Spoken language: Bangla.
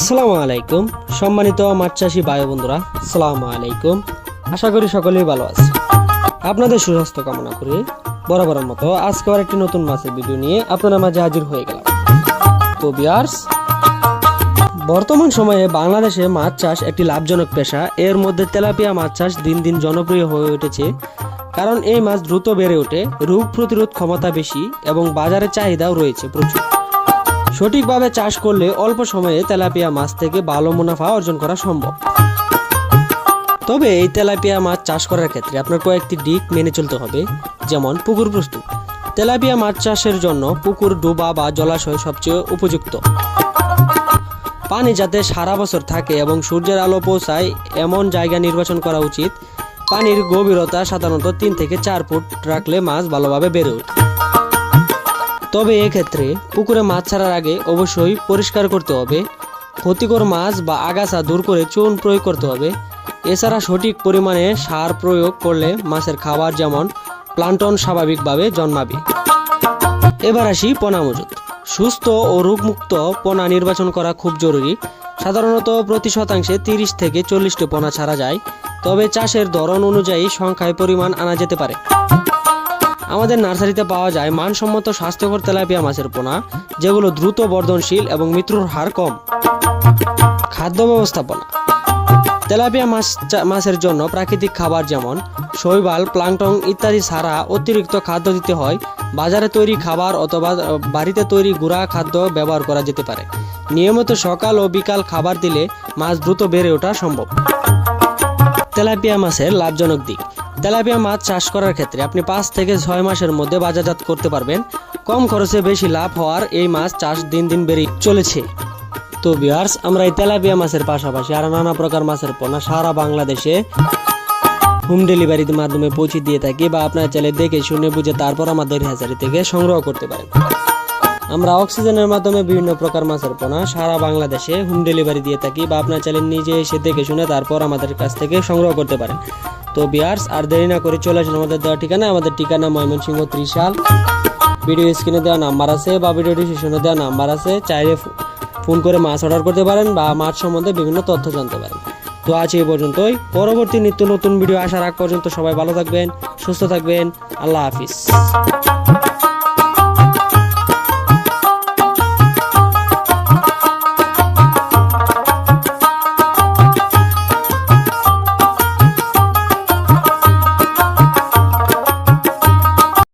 আসসালামু আলাইকুম সম্মানিত মাছ চাষী ভাই বন্ধুরা, আসসালামু আলাইকুম। আশা করি সকলেই ভালো আছে। আপনাদের সুস্বাস্থ্য কামনা করি বরাবরের মতো আজকে আর একটি নতুন মাছের ভিডিও নিয়ে আপনাদের মাঝে হাজির হয়ে গেলাম। তো ভিউয়ার্স, বর্তমান সময়ে বাংলাদেশে মাছ চাষ একটি লাভজনক পেশা। এর মধ্যে তেলাপিয়া মাছ চাষ দিন দিন জনপ্রিয় হয়ে উঠেছে, কারণ এই মাছ দ্রুত বেড়ে ওঠে, রোগ প্রতিরোধ ক্ষমতা বেশি এবং বাজারে চাহিদাও রয়েছে প্রচুর। সঠিকভাবে চাষ করলে অল্প সময়ে তেলাপিয়া মাছ থেকে ভালো মুনাফা অর্জন করা সম্ভব। তবে এই তেলাপিয়া মাছ চাষ করার ক্ষেত্রে আপনার কয়েকটি দিক মেনে চলতে হবে, যেমন পুকুর প্রস্তুত। তেলাপিয়া মাছ চাষের জন্য পুকুর, ডোবা বা জলাশয় সবচেয়ে উপযুক্ত। পানি যাতে সারা বছর থাকে এবং সূর্যের আলো পৌঁছায় এমন জায়গা নির্বাচন করা উচিত। পানির গভীরতা সাধারণত 3 থেকে 4 ফুট রাখলে মাছ ভালোভাবে বেড়ে ওঠে। তবে এক্ষেত্রে পুকুরে মাছ ছাড়ার আগে অবশ্যই পরিষ্কার করতে হবে। ক্ষতিকর মাছ বা আগাছা দূর করে চুন প্রয়োগ করতে হবে। এছাড়া সঠিক পরিমাণে সার প্রয়োগ করলে মাছের খাবার যেমন প্লান্টন স্বাভাবিকভাবে জন্মাবে। এবার আসি পোনা মজুত। সুস্থ ও রোগমুক্ত পোনা নির্বাচন করা খুব জরুরি। সাধারণত প্রতি শতাংশে 30 থেকে 40টি পোনা ছাড়া যায়, তবে চাষের ধরন অনুযায়ী সংখ্যায় পরিমাণ আনা যেতে পারে। আমাদের নার্সারিতে পাওয়া যায় মানসম্মত স্বাস্থ্যকর তেলাপিয়া মাছের পোনা, যেগুলো দ্রুত বর্ধনশীল এবং মৃত্যুর হার কম। খাদ্য ব্যবস্থাপনা। তেলাপিয়া মাছের জন্য প্রাকৃতিক খাবার যেমন শৈবাল, প্লাঙ্কটন ইত্যাদি ছাড়া অতিরিক্ত খাদ্য দিতে হয়। বাজারে তৈরি খাবার অথবা বাড়িতে তৈরি গুঁড়া খাদ্য ব্যবহার করা যেতে পারে। নিয়মিত সকাল ও বিকাল খাবার দিলে মাছ দ্রুত বেড়ে ওঠা সম্ভব। তেলাপিয়া মাছের লাভজনক দিক। তেলাপিয়া মাছ চাষ করার ক্ষেত্রে আপনি 5 থেকে 6 মাসের মধ্যে বাজারজাত করতে পারবেন। কম খরচে বেশি লাভ হওয়ার এই মাছ চাষ দিন দিন বেড়ে চলেছে। তো ভিউয়ার্স, আমরা এই তেলাপিয়া মাছের পাশাপাশি আরো নানা প্রকার মাছের পোনা সারা বাংলাদেশে হোম ডেলিভারির মাধ্যমে পৌঁছে দিয়ে থাকি, বা আপনার চাইলে দেখে শুনে বুঝে তারপর আমাদের হ্যাচারি থেকে সংগ্রহ করতে পারেন। আমরা অক্সিজেনের মাধ্যমে বিভিন্ন প্রকার মাছের পোনা সারা বাংলাদেশে হোম ডেলিভারি দিয়ে থাকি, বা আপনার চাইলে নিজে এসে দেখে শুনে তারপর আমাদের কাছ থেকে সংগ্রহ করতে পারেন। তো ভিউয়ার্স, আর দেরি না করে চলে আসুন আমাদের দেওয়া ঠিকানা। আমাদের ঠিকানা ময়মনসিংহ ত্রিশাল। ভিডিও স্ক্রিনে দেওয়া নাম্বার আছে বা ভিডিও ডিসক্রিপশনে দেওয়া নাম্বার আছে, চাইলে ফোন করে মাছ অর্ডার করতে পারেন বা মাছ সম্বন্ধে বিভিন্ন তথ্য জানতে পারেন। তো আজ এই পর্যন্তই। পরবর্তী নিত্য নতুন ভিডিও আসার আগ পর্যন্ত সবাই ভালো থাকবেন, সুস্থ থাকবেন। আল্লাহ হাফিজ।